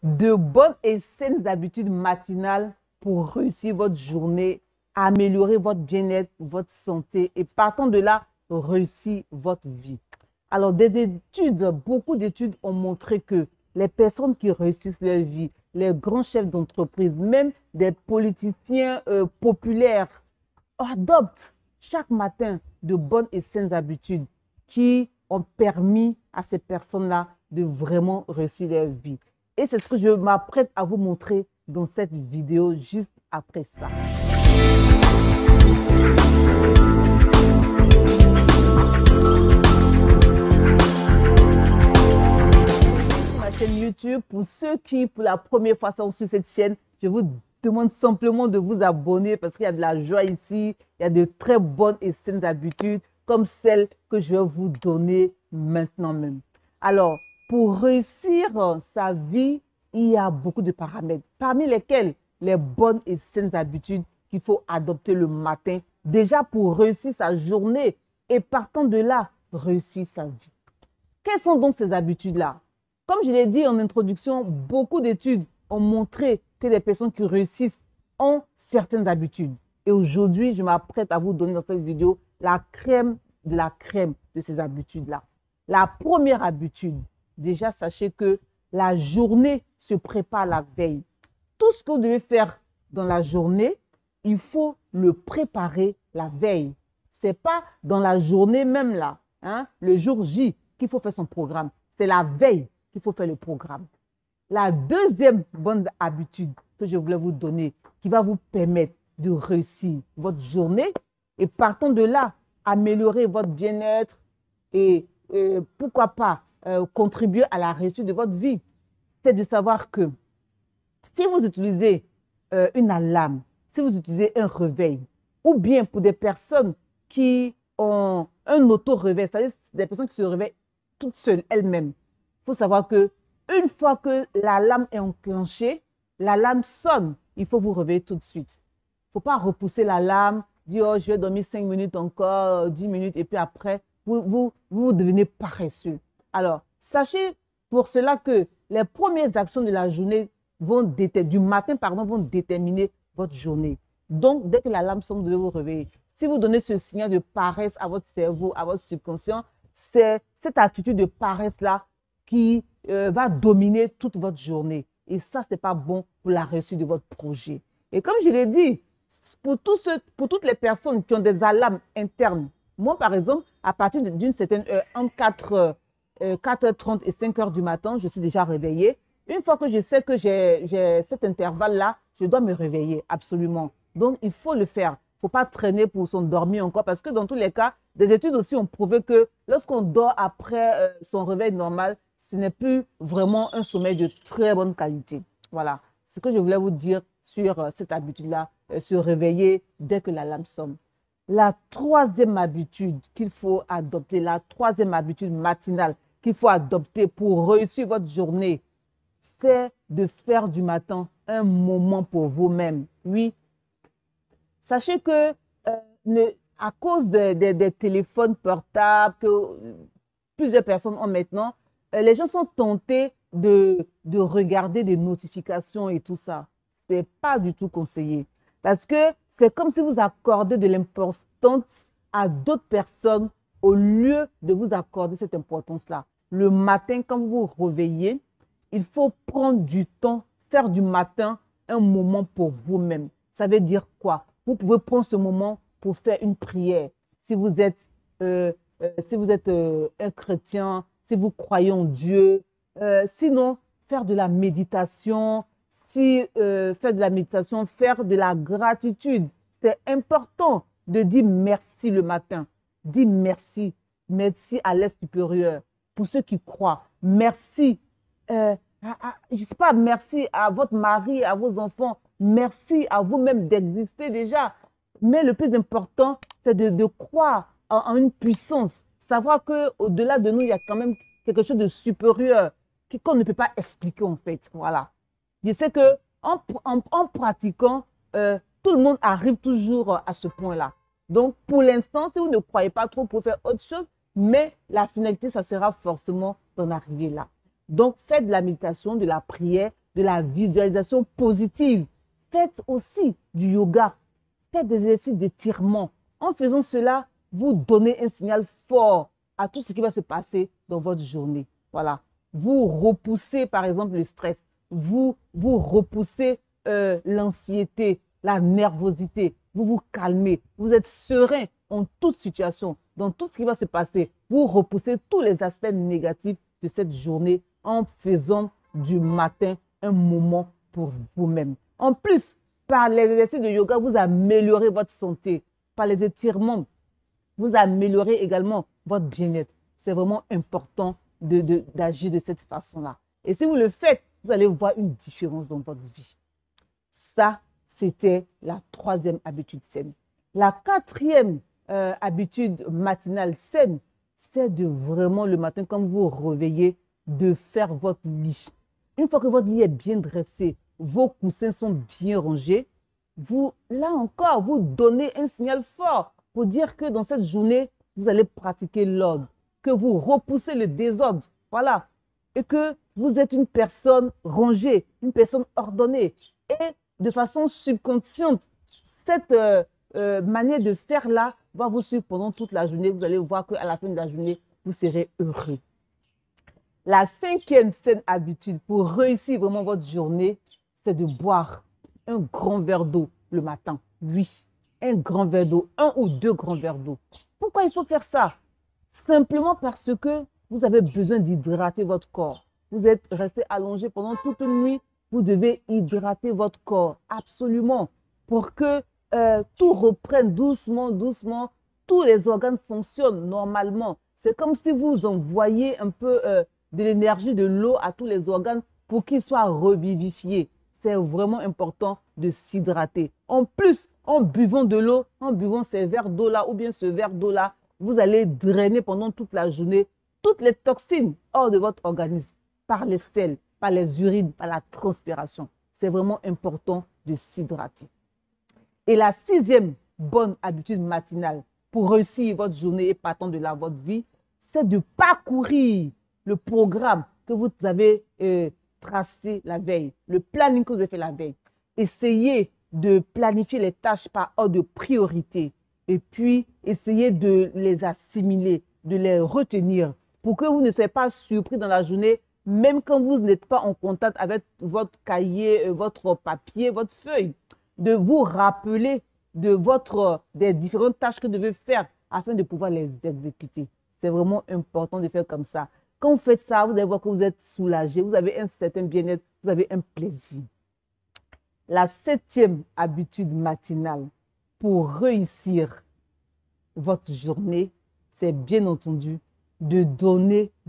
De bonnes et saines habitudes matinales pour réussir votre journée, améliorer votre bien-être, votre santé et partant de là, réussir votre vie. Alors, beaucoup d'études ont montré que les personnes qui réussissent leur vie, les grands chefs d'entreprise, même des politiciens populaires, adoptent chaque matin de bonnes et saines habitudes qui ont permis à ces personnes-là de vraiment réussir leur vie. Et c'est ce que je m'apprête à vous montrer dans cette vidéo juste après ça. Ma chaîne YouTube, pour ceux qui pour la première fois sont sur cette chaîne, je vous demande simplement de vous abonner parce qu'il y a de la joie ici, il y a de très bonnes et saines habitudes comme celles que je vais vous donner maintenant même. Alors, pour réussir sa vie, il y a beaucoup de paramètres, parmi lesquels les bonnes et saines habitudes qu'il faut adopter le matin, déjà pour réussir sa journée et partant de là, réussir sa vie. Quelles sont donc ces habitudes-là? Comme je l'ai dit en introduction, beaucoup d'études ont montré que les personnes qui réussissent ont certaines habitudes. Et aujourd'hui, je m'apprête à vous donner dans cette vidéo la crème de ces habitudes-là. La première habitude, déjà sachez que la journée se prépare la veille. Tout ce que vous devez faire dans la journée, il faut le préparer la veille. Ce n'est pas dans la journée même là, le jour J, qu'il faut faire son programme. C'est la veille qu'il faut faire le programme. La deuxième bonne habitude que je voulais vous donner, qui va vous permettre de réussir votre journée et partant de là, améliorer votre bien-être et pourquoi pas contribuer à la réussite de votre vie, c'est de savoir que si vous utilisez une alarme, si vous utilisez un réveil, ou bien pour des personnes qui ont un auto-réveil, c'est-à-dire des personnes qui se réveillent toutes seules, elles-mêmes, il faut savoir que une fois que l'alarme est enclenchée, l'alarme sonne, il faut vous réveiller tout de suite. Il ne faut pas repousser l'alarme, dire oh, je vais dormir 5 minutes encore, 10 minutes, et puis après, vous devenez paresseux. Alors, sachez pour cela que les premières actions de la journée du matin, vont déterminer votre journée. Donc, dès que l'alarme sonne, vous devez vous réveiller. Si vous donnez ce signal de paresse à votre cerveau, à votre subconscient, c'est cette attitude de paresse-là qui va dominer toute votre journée. Et ça, ce n'est pas bon pour la réussite de votre projet. Et comme je l'ai dit, pour toutes les personnes qui ont des alarmes internes, moi, par exemple, à partir d'une certaine heure, entre 4h30 et 5h du matin, je suis déjà réveillée. Une fois que je sais que j'ai cet intervalle-là, je dois me réveiller, absolument. Donc, il faut le faire. Il ne faut pas traîner pour s'endormir encore parce que dans tous les cas, des études aussi ont prouvé que lorsqu'on dort après son réveil normal, ce n'est plus vraiment un sommeil de très bonne qualité. Voilà ce que je voulais vous dire sur cette habitude-là, se réveiller dès que l'alarme sonne. La troisième habitude qu'il faut adopter, la troisième habitude matinale qu'il faut adopter pour réussir votre journée, c'est de faire du matin un moment pour vous-même. Oui, sachez que à cause des téléphones portables que plusieurs personnes ont maintenant, les gens sont tentés de regarder des notifications et tout ça. Ce n'est pas du tout conseillé. Parce que c'est comme si vous accordez de l'importance à d'autres personnes au lieu de vous accorder cette importance-là. Le matin, quand vous vous réveillez, il faut prendre du temps, faire du matin un moment pour vous-même. Ça veut dire quoi? Vous pouvez prendre ce moment pour faire une prière. Si vous êtes, un chrétien, si vous croyez en Dieu, sinon faire de la méditation, faire de la méditation, faire de la gratitude. C'est important de dire merci le matin. Dire merci. Merci à l'être supérieur. Pour ceux qui croient, merci. Je ne sais pas, merci à votre mari, à vos enfants. Merci à vous-même d'exister déjà. Mais le plus important, c'est de croire en une puissance. Savoir qu'au-delà de nous, il y a quand même quelque chose de supérieur qu'on ne peut pas expliquer en fait. Voilà. Je sais qu'en pratiquant, tout le monde arrive toujours à ce point-là. Donc, pour l'instant, si vous ne croyez pas trop, pour faire autre chose, mais la finalité, ça sera forcément d'en arriver là. Donc, faites de la méditation, de la prière, de la visualisation positive. Faites aussi du yoga. Faites des exercices d'étirement. En faisant cela, vous donnez un signal fort à tout ce qui va se passer dans votre journée. Voilà. Vous repoussez, par exemple, le stress. Vous repoussez l'anxiété, la nervosité. Vous vous calmez. Vous êtes serein en toute situation. Dans tout ce qui va se passer, vous repoussez tous les aspects négatifs de cette journée en faisant du matin un moment pour vous-même. En plus, par les exercices de yoga, vous améliorez votre santé. Par les étirements, vous améliorez également votre bien-être. C'est vraiment important d'agir de cette façon-là. Et si vous le faites, vous allez voir une différence dans votre vie. Ça, c'était la troisième habitude saine. La quatrième habitude matinale saine, c'est de vraiment le matin, quand vous vous réveillez, de faire votre lit. Une fois que votre lit est bien dressé, vos coussins sont bien rangés, vous, là encore, vous donnez un signal fort pour dire que dans cette journée, vous allez pratiquer l'ordre, que vous repoussez le désordre, voilà, et que vous êtes une personne rangée, une personne ordonnée. Et de façon subconsciente, cette manière de faire là va vous suivre pendant toute la journée. Vous allez voir qu'à la fin de la journée, vous serez heureux. La cinquième saine habitude pour réussir vraiment votre journée, c'est de boire un grand verre d'eau le matin. Oui, un grand verre d'eau, 1 ou 2 grands verres d'eau. Pourquoi il faut faire ça? Simplement parce que vous avez besoin d'hydrater votre corps. Vous êtes resté allongé pendant toute une nuit. Vous devez hydrater votre corps, absolument, pour que tout reprenne doucement, doucement. Tous les organes fonctionnent normalement. C'est comme si vous envoyiez un peu de l'énergie, de l'eau à tous les organes pour qu'ils soient revivifiés. C'est vraiment important de s'hydrater. En plus, en buvant de l'eau, en buvant ces verres d'eau-là ou bien ce verre d'eau-là, vous allez drainer pendant toute la journée toutes les toxines hors de votre organisme, par les selles, par les urines, par la transpiration. C'est vraiment important de s'hydrater. Et la sixième bonne habitude matinale pour réussir votre journée et partant de là votre vie, c'est de parcourir le programme que vous avez tracé la veille, le planning que vous avez fait la veille. Essayez de planifier les tâches par ordre de priorité et puis essayez de les assimiler, de les retenir pour que vous ne soyez pas surpris dans la journée, même quand vous n'êtes pas en contact avec votre cahier, votre papier, votre feuille, de vous rappeler des différentes tâches que vous devez faire afin de pouvoir les exécuter. C'est vraiment important de faire comme ça. Quand vous faites ça, vous allez voir que vous êtes soulagé, vous avez un certain bien-être, vous avez un plaisir. La septième habitude matinale pour réussir votre journée, c'est bien entendu de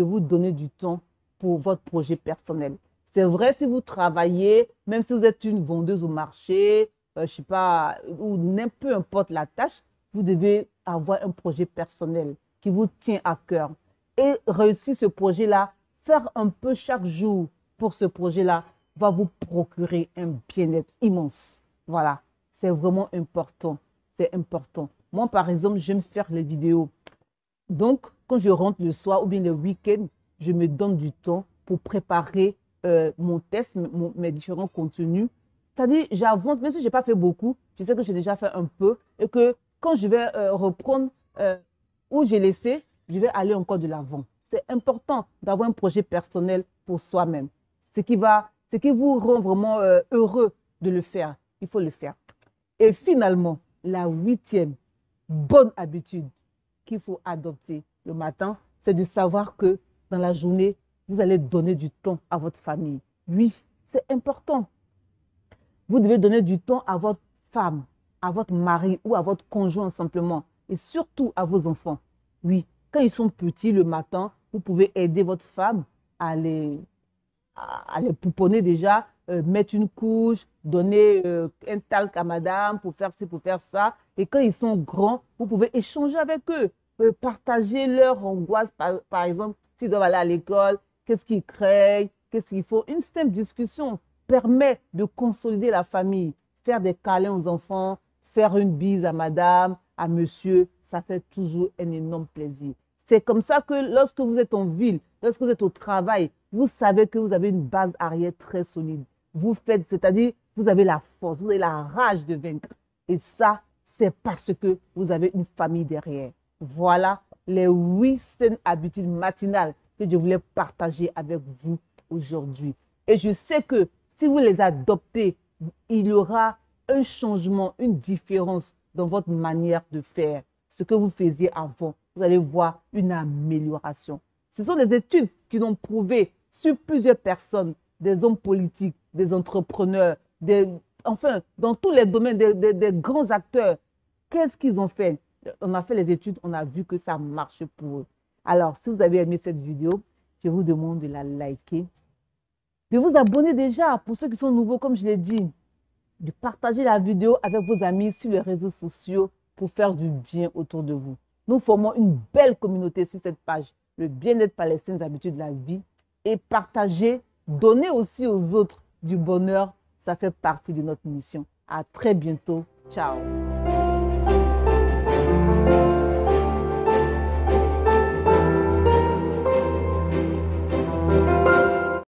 vous donner du temps pour votre projet personnel. C'est vrai si vous travaillez, même si vous êtes une vendeuse au marché, je ne sais pas, ou peu importe la tâche, vous devez avoir un projet personnel qui vous tient à cœur. Et réussir ce projet-là, faire un peu chaque jour pour ce projet-là, va vous procurer un bien-être immense. Voilà, c'est vraiment important. C'est important. Moi, par exemple, j'aime faire les vidéos. Donc, quand je rentre le soir ou bien le week-end, je me donne du temps pour préparer mon test, mes différents contenus. C'est-à-dire, j'avance, même si je n'ai pas fait beaucoup, je sais que j'ai déjà fait un peu et que quand je vais reprendre où j'ai laissé, je vais aller encore de l'avant. C'est important d'avoir un projet personnel pour soi-même. Ce qui vous rend vraiment heureux de le faire. Il faut le faire. Et finalement, la huitième bonne habitude qu'il faut adopter le matin, c'est de savoir que dans la journée, vous allez donner du temps à votre famille. Oui, c'est important. Vous devez donner du temps à votre femme, à votre mari ou à votre conjoint simplement. Et surtout à vos enfants. Oui, quand ils sont petits le matin, vous pouvez aider votre femme à les pouponner déjà, mettre une couche, donner un talc à madame pour faire ci, pour faire ça. Et quand ils sont grands, vous pouvez échanger avec eux, partager leur angoisse, par exemple, s'ils doivent aller à l'école, qu'est-ce qu'ils craignent, qu'est-ce qu'il faut. Une simple discussion permet de consolider la famille, faire des câlins aux enfants, faire une bise à madame, à monsieur, ça fait toujours un énorme plaisir. C'est comme ça que lorsque vous êtes en ville, lorsque vous êtes au travail, vous savez que vous avez une base arrière très solide. vous faites, c'est-à-dire vous avez la force, vous avez la rage de vaincre. Et ça, c'est parce que vous avez une famille derrière. Voilà les 8 saines habitudes matinales que je voulais partager avec vous aujourd'hui. Et je sais que si vous les adoptez, il y aura un changement, une différence dans votre manière de faire. Ce que vous faisiez avant, vous allez voir une amélioration. Ce sont des études qui l'ont prouvé sur plusieurs personnes, des hommes politiques, des entrepreneurs, enfin, dans tous les domaines, des grands acteurs. Qu'est-ce qu'ils ont fait? On a fait les études, on a vu que ça marche pour eux. Alors, si vous avez aimé cette vidéo, je vous demande de la liker, de vous abonner déjà pour ceux qui sont nouveaux, comme je l'ai dit, de partager la vidéo avec vos amis sur les réseaux sociaux pour faire du bien autour de vous. Nous formons une belle communauté sur cette page, le bien-être par les saines habitudes de la vie, et partager, donner aussi aux autres du bonheur, ça fait partie de notre mission. À très bientôt. Ciao.